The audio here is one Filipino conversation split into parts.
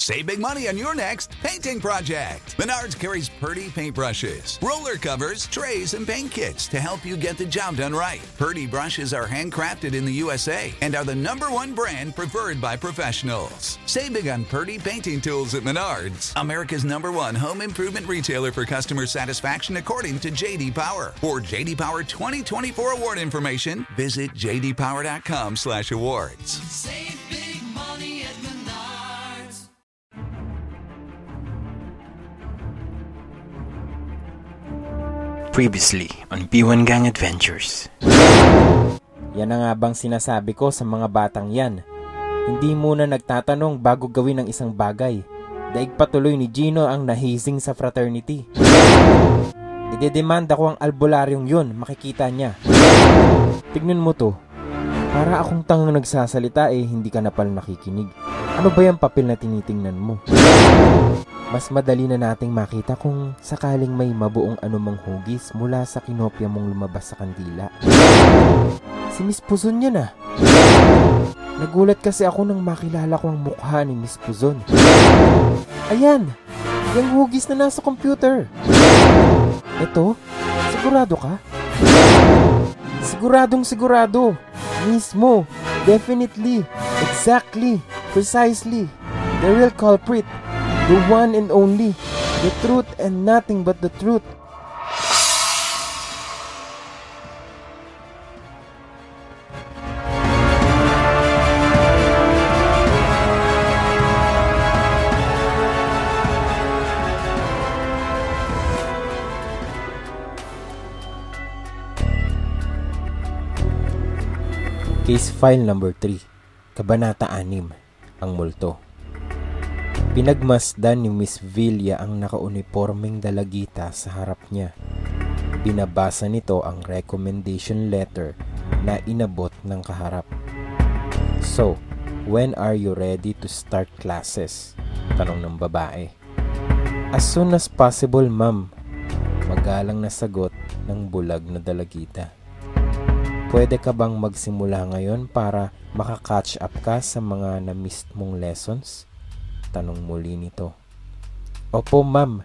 Save big money on your next painting project. Menards carries Purdy paintbrushes, roller covers, trays, and paint kits to help you get the job done right. Purdy brushes are handcrafted in the USA and are the #1 brand preferred by professionals. Save big on Purdy painting tools at Menards, America's #1 home improvement retailer for customer satisfaction according to J.D. Power. For J.D. Power 2024 award information, visit jdpower.com/awards. Save big money at Menards. Previously on P1 Gang Adventures. Yan na nga bang sinasabi ko sa mga batang yan? Hindi muna nagtatanong bago gawin ang isang bagay. Daig patuloy ni Gino ang nahizing sa fraternity. Idedemanda ko ang albularyong yun, makikita niya. Tignan mo to. Para akong tangang nagsasalita hindi ka na pala nakikinig. Ano ba yung papel na tinitingnan mo? Mas madali na nating makita kung sakaling may mabuong anumang hugis mula sa kinopya mong lumabas sa kandila. Si Miss Puzon yun ah. Nagulat kasi ako nang makilala ko ang mukha ni Miss Puzon. Ayan! Yung hugis na nasa computer. Ito? Sigurado ka? Siguradong sigurado. Mismo. Definitely. Exactly. Precisely. The real culprit. The one and only. The truth and nothing but the truth. Case File Number 3, Kabanata 6, Ang Multo. Pinagmasdan ni Miss Villa ang nakaunipormeng dalagita sa harap niya. Binabasa nito ang recommendation letter na inabot ng kaharap. So, when are you ready to start classes? Tanong ng babae. As soon as possible, ma'am. Magalang na sagot ng bulag na dalagita. Pwede ka bang magsimula ngayon para makaka-catch up ka sa mga na-missed mong lessons? Tanong muli nito. Opo, ma'am.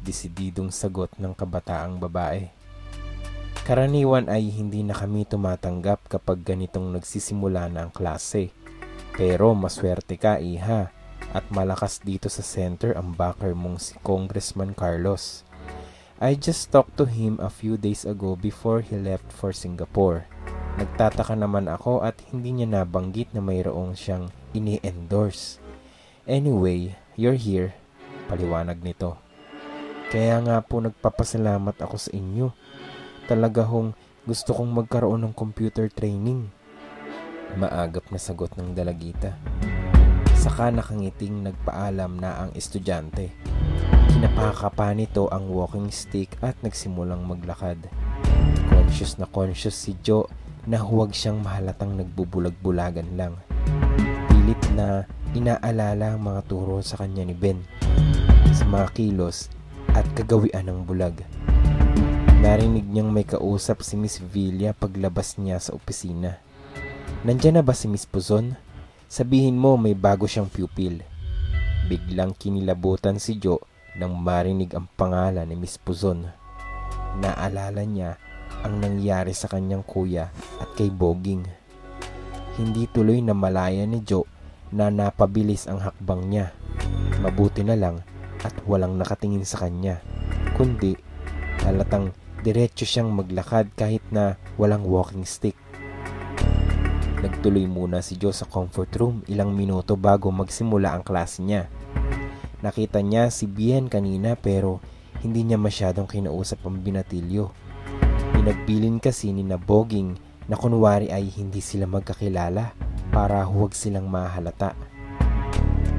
Desididong sagot ng kabataang babae. Karaniwan ay hindi na kami tumatanggap kapag ganitong nagsisimula na ang klase. Pero maswerte ka, iha. At malakas dito sa center ang backer mong si Congressman Carlos. I just talked to him a few days ago before he left for Singapore. Nagtataka naman ako at hindi niya nabanggit na mayroong siyang ini-endorse. Anyway, you're here, paliwanag nito. Kaya nga po nagpapasalamat ako sa inyo. Talaga hong gusto kong magkaroon ng computer training. Maagap na sagot ng dalagita. Saka nakangiting nagpaalam na ang estudyante. Kinapaka pa nito ang walking stick at nagsimulang maglakad. Conscious si Joe na huwag siyang mahalatang nagbubulag-bulagan lang. Pilit na inaalala ang mga turo sa kanya ni Ben sa mga kilos at kagawian ng bulag. Narinig niyang may kausap si Miss Villa paglabas niya sa opisina. Nandiyan na ba si Miss Puzon? Sabihin mo may bago siyang pupil. Biglang kinilabutan si Joe nang marinig ang pangalan ni Miss Puzon. Naalala niya ang nangyari sa kanyang kuya at kay Boging. Hindi tuloy na malaya ni Joe na napabilis ang hakbang niya. Mabuti na lang at walang nakatingin sa kanya, kundi halatang diretso siyang maglakad kahit na walang walking stick. Nagtuloy muna si Joe sa comfort room ilang minuto bago magsimula ang klase niya. Nakita niya si Bien kanina pero hindi niya masyadong kinausap ang binatilyo. Pinagbilin kasi ni na Boging na kunwari ay hindi sila magkakilala para huwag silang mahalata.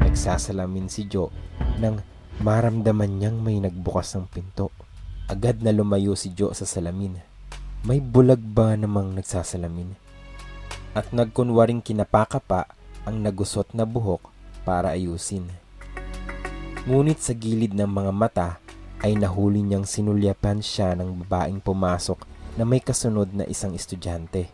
Nagsasalamin si Joe nang maramdaman niyang may nagbukas ng pinto. Agad na lumayo si Joe sa salamin. May bulag ba namang nagsasalamin? At nagkunwaring kinapaka pa ang nagusot na buhok para ayusin. Ngunit sa gilid ng mga mata ay nahuli niyang sinulyapan siya ng babaeng pumasok na may kasunod na isang estudyante.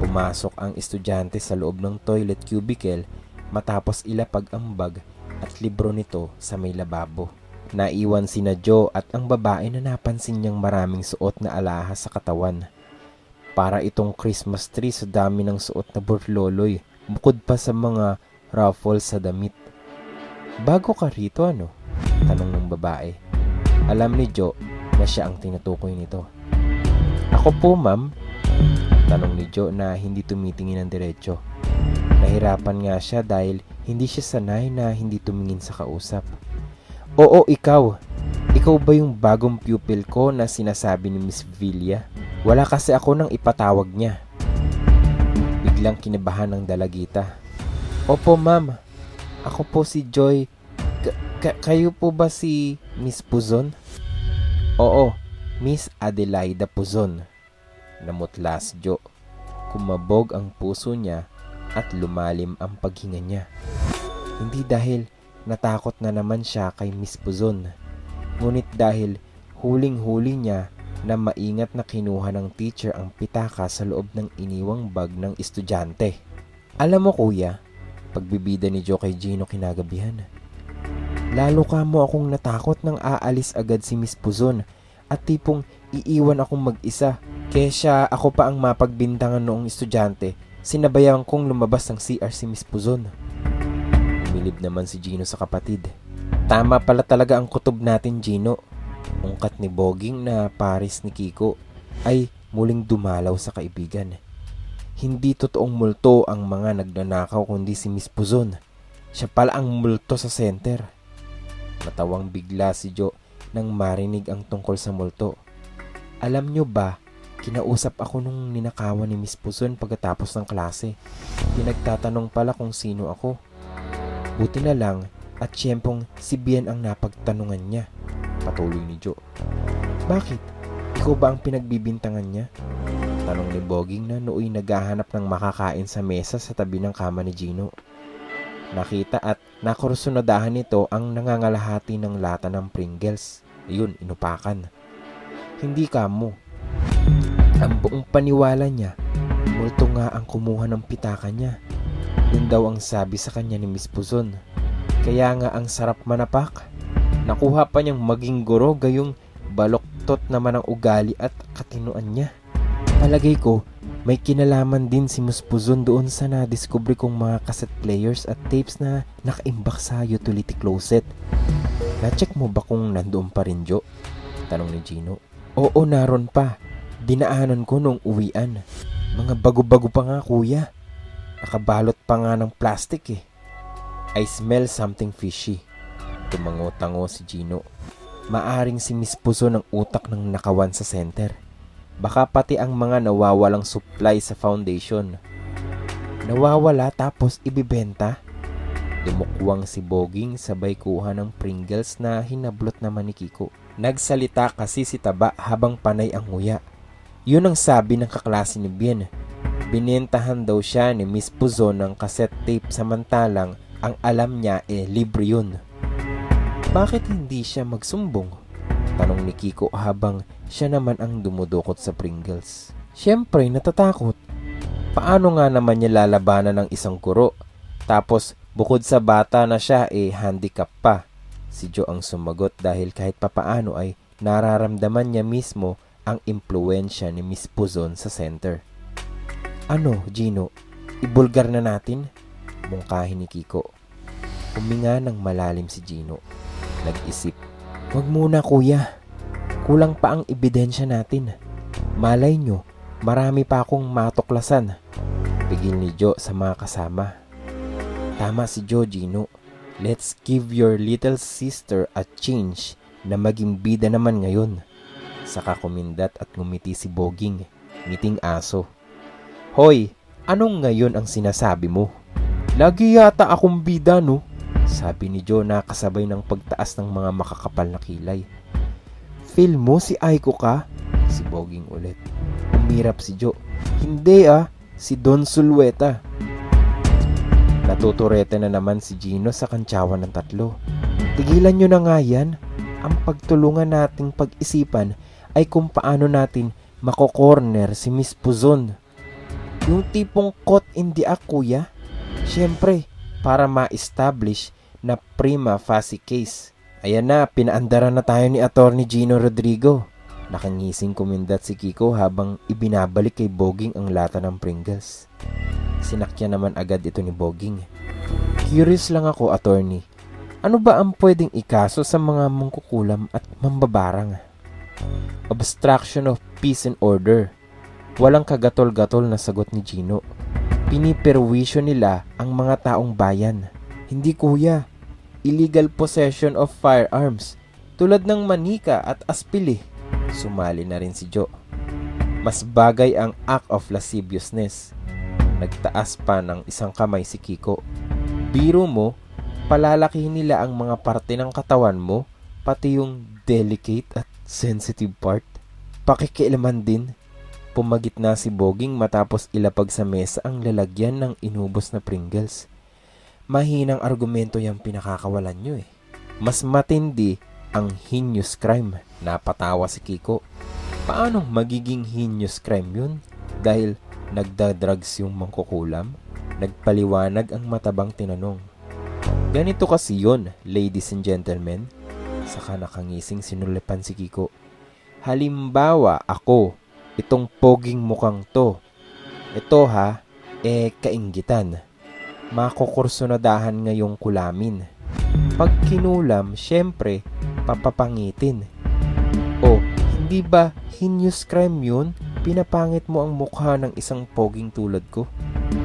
Pumasok ang estudyante sa loob ng toilet cubicle matapos ilapag ang bag at libro nito sa may lababo. Naiwan sina Joe at ang babae na napansin niyang maraming suot na alahas sa katawan. Para itong Christmas tree sa dami ng suot na burloloy, bukod pa sa mga ruffles sa damit. Bago ka rito ano? Tanong ng babae. Alam ni Joe na siya ang tinutukoy nito. Ako po ma'am? Tanong ni Joe na hindi tumitingin ng diretso. Nahirapan nga siya dahil hindi siya sanay na hindi tumingin sa kausap. Oo, ikaw. Ikaw ba yung bagong pupil ko na sinasabi ni Miss Villa? Wala kasi ako nang ipatawag niya. Biglang kinabahan ng dalagita. Opo ma'am, ako po si Joy. Kayo po ba si Miss Puzon? Oo, Miss Adelaida Puzon. Namutla si Joe. Kumabog ang puso niya at lumalim ang paghinga niya. Hindi dahil natakot na naman siya kay Miss Puzon, ngunit dahil huling-huli niya na maingat na kinuha ng teacher ang pitaka sa loob ng iniwang bag ng estudyante. Alam mo kuya, pagbibida ni Joe kay Gino kinagabihan, lalo ka mo akong natakot nang aalis agad si Miss Puzon at tipong iiwan akong mag-isa. Kesya ako pa ang mapagbintangan noong estudyante, sinabayan kong lumabas ng CR si Miss Puzon. Umilib naman si Gino sa kapatid. Tama pala talaga ang kutob natin, Gino. Ungkat ni Boging na pares ni Kiko ay muling dumalaw sa kaibigan. Hindi totoong multo ang mga nagnanakaw kundi si Miss Puzon. Siya pala ang multo sa center. Natawang bigla si Joe nang marinig ang tungkol sa multo. Alam nyo ba, kinausap ako nung ninakawan ni Miss Puzon pagkatapos ng klase. Pinagtatanong pala kung sino ako. Buti na lang at siyempong si Bien ang napagtanungan niya. Patuloy ni Joe. Bakit? Ikaw ba ang pinagbibintangan niya? Tanong ni Boging na nooy naghahanap ng makakain sa mesa sa tabi ng kama ni Gino. Nakita at nakursunadahan nito ang nangangalahati ng lata ng Pringles. Ayun, inupakan. Hindi kamo. Ang buong paniwala niya, multo nga ang kumuha ng pitaka niya. Yun daw ang sabi sa kanya ni Miss Puzon. Kaya nga ang sarap manapak. Nakuha pa niyang maging guro gayong baloktot naman ang ugali at katinuan niya. Palagay ko, may kinalaman din si Miss Puzon doon sa nadiskubre kong mga cassette players at tapes na nakaimbak sa utility closet. Na-check mo ba kung nandoon pa rin, Joe? Tanong ni Gino. Oo, naron pa. Dinaanan ko nung uwian. Mga bago-bago pa nga, kuya. Nakabalot pa nga ng plastic eh. I smell something fishy. Tumango-tango si Gino. Maaring si Miss Puzon ang utak ng nakawan sa center. Baka pati ang mga nawawalang supply sa foundation. Nawawala tapos ibibenta? Dumukwang si Boging sabay kuha ng Pringles na hinablot naman ni Kiko. Nagsalita kasi si Taba habang panay ang nguya. Yun ang sabi ng kaklase ni Bien. Binentahan daw siya ni Miss Puzon ng cassette tape samantalang ang alam niya libre yun. Bakit hindi siya magsumbong? Tanong ni Kiko habang siya naman ang dumudukot sa Pringles. Siyempre, natatakot. Paano nga naman niya lalabanan ng isang kuro? Tapos, bukod sa bata na siya, handicap pa. Si Joe ang sumagot dahil kahit papaano ay nararamdaman niya mismo ang impluensya ni Miss Puzon sa center. Ano, Gino? Ibulgar na natin? Mungkahin ni Kiko. Huminga ng malalim si Gino. Nag-isip. Wag muna kuya. Kulang pa ang ebidensya natin. Malay nyo, marami pa akong matuklasan. Pigil ni Joe sa mga kasama. Tama si Joe, Gino. Let's give your little sister a change na maging bida naman ngayon. Saka kumindat at ngumiti si Boging. Ngiting aso. Hoy, anong ngayon ang sinasabi mo? Lagi yata akong bida, no? Sabi ni Joe na kasabay ng pagtaas ng mga makakapal na kilay. Feel mo si Aiko ka? Si Boging ulit. Umirap si Joe. Hindi si Don Sulueta. Natuturete na naman si Gino sa kantsawan ng tatlo. Tigilan nyo na nga yan. Ang pagtulungan nating pag-isipan ay kung paano natin mako-corner si Miss Puzon. Yung tipong caught in the act, kuya. Siyempre, para ma-establish na prima facie case. Ayan na, pinaandara na tayo ni Attorney Gino Rodrigo. Nakangising kumindat si Kiko habang ibinabalik kay Boging ang lata ng Pringles. Sinakyan naman agad ito ni Boging. Curious lang ako, Attorney. Ano ba ang pwedeng ikaso sa mga mangkukulam at mambabarang? Obstruction of peace and order. Walang kagatol-gatol na sagot ni Gino. Piniperwisyo nila ang mga taong bayan. Hindi, kuya. Illegal possession of firearms, tulad ng manika at aspili. Sumali na rin si Jo. Mas bagay ang act of lasciviousness. Nagtaas pa ng isang kamay si Kiko. Biro mo, palalakihin nila ang mga parte ng katawan mo, pati yung delicate at sensitive part. Pakikialaman din. Pumagit na si Boging matapos ilapag sa mesa ang lalagyan ng inubos na Pringles. Mahinang argumento yung pinakakawalan nyo eh. Mas matindi ang heinous crime. Napatawa si Kiko. Paano magiging heinous crime yun? Dahil nagdadrugs yung mangkukulam? Nagpaliwanag ang matabang tinanong. Ganito kasi yun, ladies and gentlemen. Saka nakangising sinulipan si Kiko. Halimbawa ako, itong poging mukhang to. Ito ha, kainggitan. Makukursunadahan ngayong kulamin. Pag kinulam, syempre, papapangitin. O, hindi ba heinous crime yun? Pinapangit mo ang mukha ng isang poging tulad ko.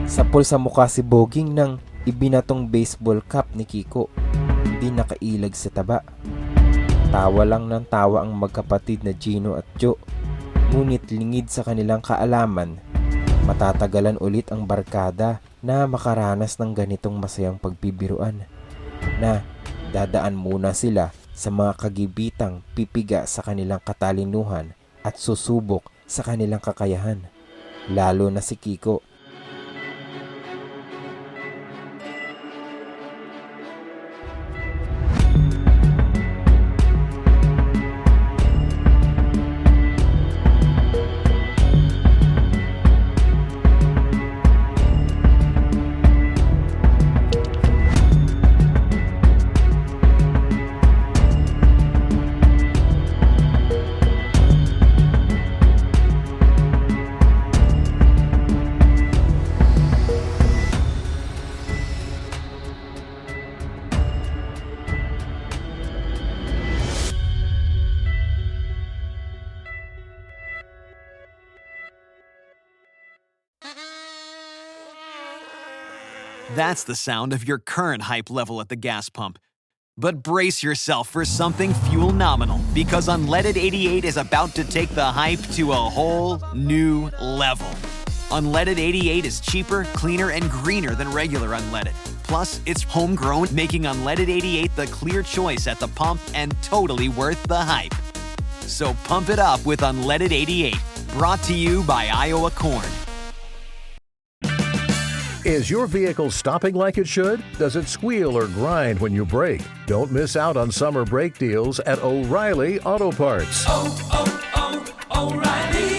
Sapol sa mukha si Boging ng ibinatong baseball cap ni Kiko. Hindi nakailag sa taba. Tawa lang ng tawa ang magkapatid na Gino at Jo. Ngunit lingid sa kanilang kaalaman, matatagalan ulit ang barkada na makaranas ng ganitong masayang pagbibiruan, na dadaan muna sila sa mga kagibitang pipiga sa kanilang katalinuhan at susubok sa kanilang kakayahan, lalo na si Kiko. That's the sound of your current hype level at the gas pump. But brace yourself for something fuel nominal, because Unleaded 88 is about to take the hype to a whole new level. Unleaded 88 is cheaper, cleaner, and greener than regular unleaded. Plus, it's homegrown, making Unleaded 88 the clear choice at the pump and totally worth the hype. So pump it up with Unleaded 88, brought to you by Iowa Corn. Is your vehicle stopping like it should? Does it squeal or grind when you brake? Don't miss out on summer brake deals at O'Reilly Auto Parts. Oh, oh, oh, O'Reilly